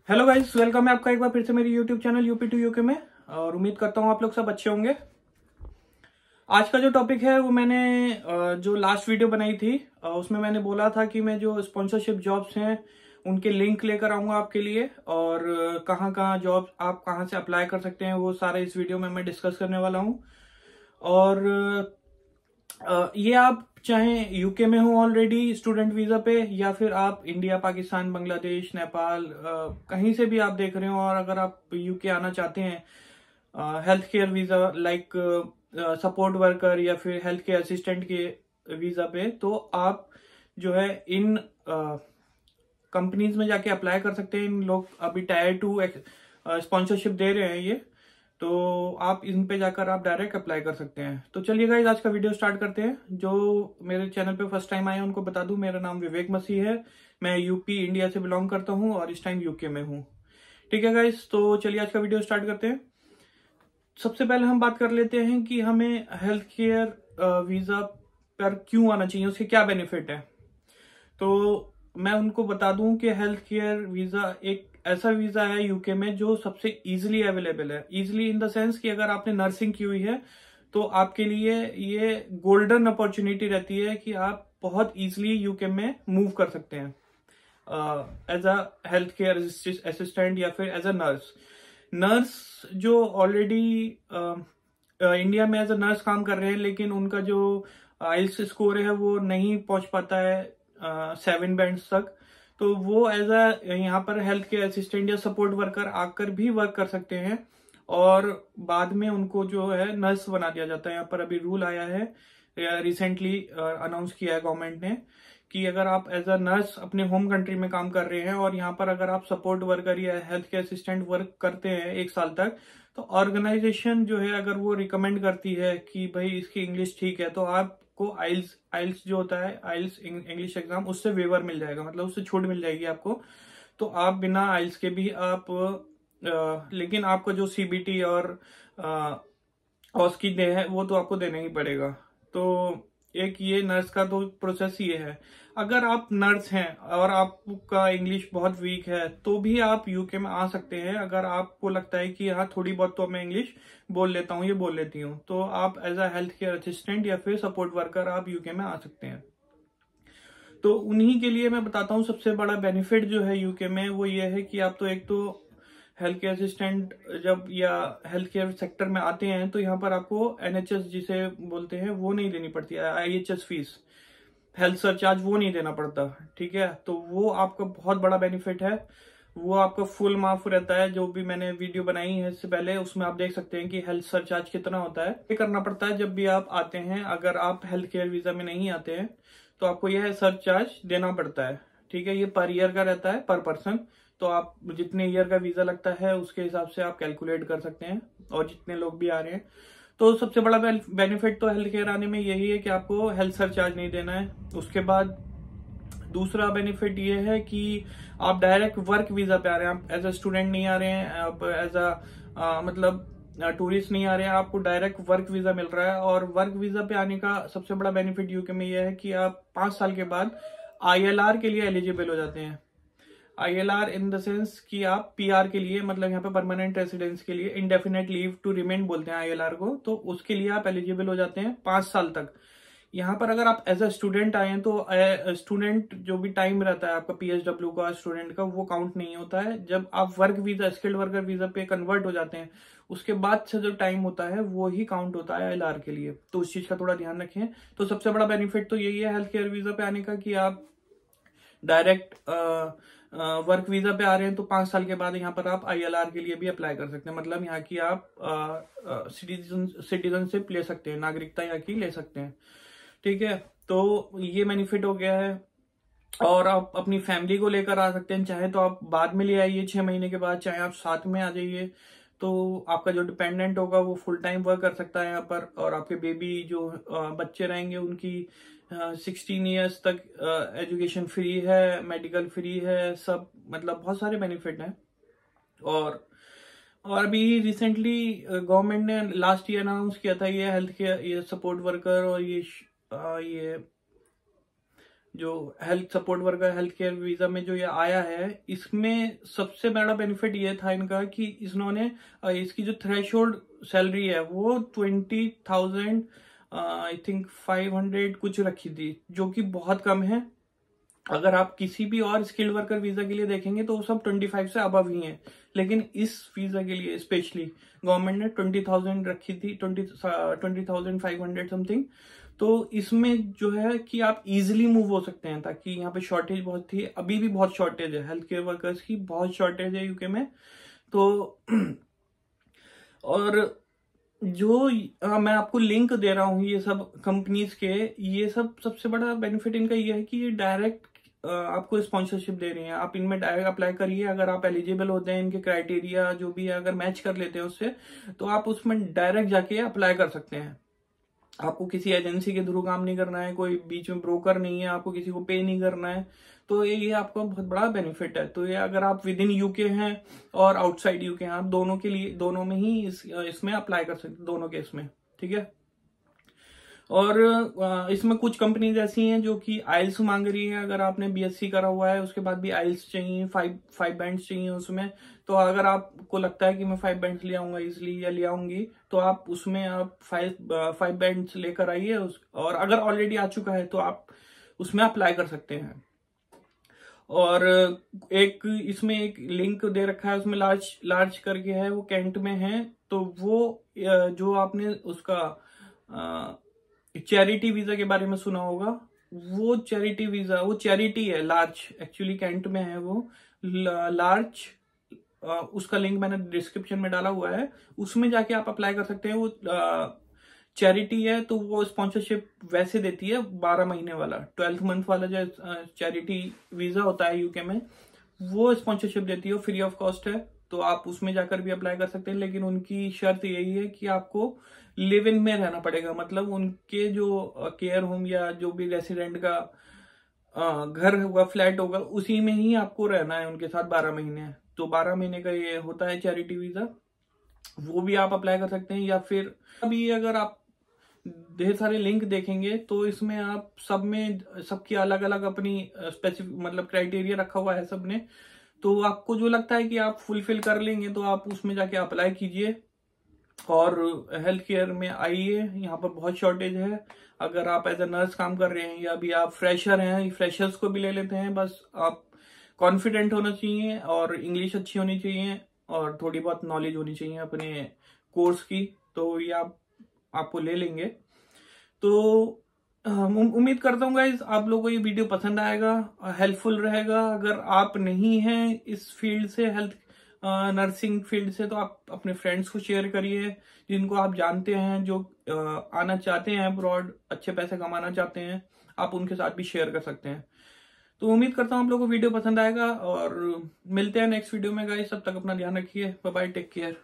Hello guys, welcome है आपका एक बार फिर से मेरी YouTube channel UP to UK में। और उम्मीद करता हूँ आप लोग सब अच्छे होंगे। आज का जो टॉपिक है वो मैंने जो लास्ट वीडियो बनाई थी उसमें मैंने बोला था कि मैं जो स्पॉन्सरशिप जॉब्स हैं उनके लिंक लेकर आऊंगा आपके लिए, और कहाँ कहाँ जॉब आप कहाँ से अप्लाई कर सकते हैं वो सारे इस वीडियो में मैं डिस्कस करने वाला हूँ। और ये आप चाहे यूके में हो ऑलरेडी स्टूडेंट वीजा पे, या फिर आप इंडिया, पाकिस्तान, बांग्लादेश, नेपाल कहीं से भी आप देख रहे हो, और अगर आप यूके आना चाहते हैं health care visa like support worker या फिर हेल्थ केयर असिस्टेंट के वीजा पे, तो आप जो है इन कंपनीज में जाके अप्लाई कर सकते हैं। इन लोग अभी टायर 2 स्पॉन्सरशिप दे रहे हैं ये, तो आप इन पे जाकर आप डायरेक्ट अप्लाई कर सकते हैं। तो चलिए गाइस, आज का वीडियो स्टार्ट करते हैं। जो मेरे चैनल पे फर्स्ट टाइम आए हैं उनको बता दूं, मेरा नाम विवेक मसीह है। मैं यूपी इंडिया से बिलोंग करता हूं और इस टाइम यूके में हूं। ठीक है गाइस, तो चलिए आज का वीडियो स्टार्ट करते हैं। सबसे पहले हम बात कर लेते हैं कि हमें हेल्थ केयर वीजा पर क्यों आना चाहिए, उसके क्या बेनिफिट है। तो मैं उनको बता दूं कि हेल्थ केयर वीजा एक ऐसा वीजा है यूके में जो सबसे इजीली अवेलेबल है। इजीली इन द सेंस कि अगर आपने नर्सिंग की हुई है तो आपके लिए ये गोल्डन अपॉर्चुनिटी रहती है कि आप बहुत इजीली यूके में मूव कर सकते हैं as a health care assistant या फिर एज अ नर्स। नर्स जो ऑलरेडी इंडिया में एज अ नर्स काम कर रहे हैं, लेकिन उनका जो आइल्स स्कोर है वो नहीं पहुंच पाता है 7 बैंड्स तक, तो वो एज अ यहाँ पर हेल्थ केयर असिस्टेंट या सपोर्ट वर्कर आकर भी वर्क कर सकते हैं, और बाद में उनको जो है नर्स बना दिया जाता है। यहाँ पर अभी रूल आया है, रिसेंटली अनाउंस किया है गवर्नमेंट ने, कि अगर आप एज अ नर्स अपने होम कंट्री में काम कर रहे हैं और यहाँ पर अगर आप सपोर्ट वर्कर या हेल्थ केयर असिस्टेंट वर्क करते हैं 1 साल तक, तो ऑर्गेनाइजेशन जो है अगर वो रिकमेंड करती है कि भाई इसकी इंग्लिश ठीक है, तो आपको आइल्स आइल्स जो होता है, आइल्स इंग्लिश एग्जाम, उससे वेवर मिल जाएगा, मतलब उससे छूट मिल जाएगी आपको। तो आप बिना आइल्स के भी आप लेकिन आपको जो सीबीटी और ऑस्की दे है वो तो आपको देना ही पड़ेगा। तो एक ये नर्स का तो प्रोसेस ये है। अगर आप नर्स हैं और आपका इंग्लिश बहुत वीक है तो भी आप यूके में आ सकते हैं। अगर आपको लगता है कि हाँ थोड़ी बहुत तो मैं इंग्लिश बोल लेता हूँ, ये बोल लेती हूँ, तो आप as a health care assistant या फिर सपोर्ट वर्कर आप यूके में आ सकते हैं। तो उन्हीं के लिए मैं बताता हूँ सबसे बड़ा बेनिफिट जो है यूके में वो ये है कि आप तो एक तो हेल्थ केयर असिस्टेंट जब या हेल्थ केयर सेक्टर में आते हैं तो यहाँ पर आपको एनएचएस जिसे बोलते हैं वो नहीं देनी पड़ती है, आईएचएस फीस, हेल्थ सरचार्ज वो नहीं देना पड़ता। ठीक है, तो वो आपका बहुत बड़ा बेनिफिट है। वो आपका फुल माफ रहता है। जो भी मैंने वीडियो बनाई है इससे पहले उसमें आप देख सकते हैं कि हेल्थ सरचार्ज कितना होता है। ये करना पड़ता है जब भी आप आते हैं। अगर आप हेल्थ केयर वीजा में नहीं आते हैं तो आपको यह सरचार्ज देना पड़ता है। ठीक है, ये पर ईयर का रहता है, पर पर्सन। तो आप जितने ईयर का वीजा लगता है उसके हिसाब से आप कैलकुलेट कर सकते हैं, और जितने लोग भी आ रहे हैं। तो सबसे बड़ा बेनिफिट तो हेल्थ केयर आने में यही है कि आपको हेल्थ सरचार्ज नहीं देना है। उसके बाद दूसरा बेनिफिट ये है कि आप डायरेक्ट वर्क वीजा पे आ रहे हैं। आप एज अ स्टूडेंट नहीं आ रहे हैं, आप एज अ मतलब टूरिस्ट नहीं आ रहे हैं, आपको डायरेक्ट वर्क वीजा मिल रहा है। और वर्क वीजा पे आने का सबसे बड़ा बेनिफिट यूके में यह है कि आप 5 साल के बाद आईएलआर के लिए एलिजिबल हो जाते हैं। आईएलआर इन द सेंस कि आप पीआर के लिए, मतलब यहाँ पे परमानेंट रेसिडेंस के लिए, इंडेफिनेट लीव टू रिमेन बोलते हैं आईएलआर को, तो उसके लिए आप एलिजिबल हो जाते हैं 5 साल तक। यहाँ पर अगर आप एज अ स्टूडेंट आए हैं तो स्टूडेंट जो भी टाइम रहता है आपका पीएसडब्ल्यू का, स्टूडेंट का, वो काउंट नहीं होता है। जब आप work visa, skilled worker visa पे कन्वर्ट हो जाते हैं उसके बाद से जो टाइम होता है वो ही काउंट होता है एलआर के लिए। तो उस चीज का थोड़ा ध्यान रखें। तो सबसे बड़ा बेनिफिट तो यही है हेल्थ केयर वीजा पे आने का कि आप डायरेक्ट वर्क वीजा पे आ रहे हैं तो 5 साल के बाद यहाँ पर आप आईएलआर के लिए भी अप्लाई कर सकते हैं। मतलब यहाँ की आप सिटीजनशिप ले सकते हैं, नागरिकता यहाँ की ले सकते हैं। ठीक है, तो ये बेनिफिट हो गया है। और आप अपनी फैमिली को लेकर आ सकते हैं, चाहे तो आप बाद में ले आइए 6 महीने के बाद, चाहे आप साथ में आ जाइए। तो आपका जो डिपेंडेंट होगा वो फुल टाइम वर्क कर सकता है यहाँ पर, और आपके बेबी जो बच्चे रहेंगे उनकी 16 ईयर्स तक एजुकेशन फ्री है, मेडिकल फ्री है, सब मतलब बहुत सारे बेनिफिट हैं। और अभी रिसेंटली गवर्नमेंट ने लास्ट ईयर अनाउंस किया था ये हेल्थ केयर, ये सपोर्ट वर्कर और ये जो health support worker health care visa में जो ये आया है, इसमें सबसे बड़ा बेनिफिट ये था इनका कि इन्होंने इसकी जो थ्रेशोल्ड सैलरी है वो 20,000 आई थिंक 500 कुछ रखी थी, जो कि बहुत कम है। अगर आप किसी भी और स्किल्ड वर्कर वीजा के लिए देखेंगे तो वो सब 25 से अबव ही है, लेकिन इस वीजा के लिए स्पेशली गवर्नमेंट ने 20,000 रखी थी, 20,500 समथिंग। तो इसमें जो है कि आप इजीली मूव हो सकते हैं, ताकि यहाँ पे शॉर्टेज बहुत थी, अभी भी बहुत शॉर्टेज है, हेल्थ केयर वर्कर्स की बहुत शॉर्टेज है यूके में। तो और जो मैं आपको लिंक दे रहा हूँ ये सब कंपनीज के, ये सब सबसे बड़ा बेनिफिट इनका ये है कि ये डायरेक्ट आपको स्पॉन्सरशिप दे रही हैं। आप इनमें डायरेक्ट अप्लाई करिए, अगर आप एलिजिबल होते हैं, इनके क्राइटेरिया जो भी है अगर मैच कर लेते हैं उससे, तो आप उसमें डायरेक्ट जाके अप्लाई कर सकते हैं। आपको किसी एजेंसी के थ्रू काम नहीं करना है, कोई बीच में ब्रोकर नहीं है, आपको किसी को पे नहीं करना है। तो ये आपका बहुत बड़ा बेनिफिट है। तो ये अगर आप विद इन यूके हैं और आउटसाइड यूके हैं, आप दोनों के लिए, दोनों में ही इसमें अप्लाई कर सकते, दोनों केस में, ठीक है। और इसमें कुछ कंपनीज ऐसी हैं जो कि आइल्स मांग रही है। अगर आपने बीएससी करा हुआ है उसके बाद भी आइल्स चाहिए, फाइव बैंड्स चाहिए उसमें। तो अगर आपको लगता है कि मैं 5 बैंड्स ले आऊंगा इजिली या ले आऊंगी, तो आप उसमें आप 5 बैंड्स लेकर आइए। और अगर ऑलरेडी आ चुका है तो आप उसमें अप्लाई कर सकते हैं। और एक इसमें एक लिंक दे रखा है, उसमें लार्ज करके है, वो कैंट में है। तो वो जो आपने उसका चैरिटी वीजा के बारे में सुना होगा, वो चैरिटी वीजा, वो चैरिटी है, लार्ज एक्चुअली कैंट में है वो लार्ज। उसका लिंक मैंने डिस्क्रिप्शन में डाला हुआ है, उसमें जाके आप अप्लाई कर सकते हैं। वो चैरिटी है, तो वो स्पॉन्सरशिप वैसे देती है 12 महीने वाला, 12th मंथ वाला जो चैरिटी वीजा होता है यूके में, वो स्पॉन्सरशिप देती है, फ्री ऑफ कॉस्ट है। तो आप उसमें जाकर भी अप्लाई कर सकते हैं, लेकिन उनकी शर्त यही है कि आपको लिव इन में रहना पड़ेगा। मतलब उनके जो केयर होम या जो भी रेसिडेंट का घर होगा, फ्लैट होगा, उसी में ही आपको रहना है उनके साथ 12 महीने। तो 12 महीने का ये होता है चैरिटी वीजा, वो भी आप अप्लाई कर सकते हैं। या फिर अभी अगर आप ढेर सारे लिंक देखेंगे तो इसमें आप सब में सबकी अलग अलग अपनी स्पेसिफिक मतलब क्राइटेरिया रखा हुआ है सबने। तो आपको जो लगता है कि आप फुलफिल कर लेंगे तो आप उसमें जाके अप्लाई कीजिए और हेल्थ केयर में आइए। यहाँ पर बहुत शॉर्टेज है। अगर आप एज ए नर्स काम कर रहे हैं या अभी आप फ्रेशर हैं, फ्रेशर्स को भी ले लेते हैं। बस आप कॉन्फिडेंट होना चाहिए और इंग्लिश अच्छी होनी चाहिए और थोड़ी बहुत नॉलेज होनी चाहिए अपने कोर्स की, तो ये आपको ले लेंगे। तो उम्मीद करता हूँ गाइज आप लोगों को ये वीडियो पसंद आएगा, हेल्पफुल रहेगा। अगर आप नहीं हैं इस फील्ड से, हेल्थ नर्सिंग फील्ड से, तो आप अपने फ्रेंड्स को शेयर करिए जिनको आप जानते हैं, जो आना चाहते हैं अब्रॉड, अच्छे पैसे कमाना चाहते हैं, आप उनके साथ भी शेयर कर सकते हैं। तो उम्मीद करता हूँ आप लोगों को वीडियो पसंद आएगा और मिलते हैं नेक्स्ट वीडियो में गाइस। तब तक अपना ध्यान रखिए, बाय बाय, टेक केयर।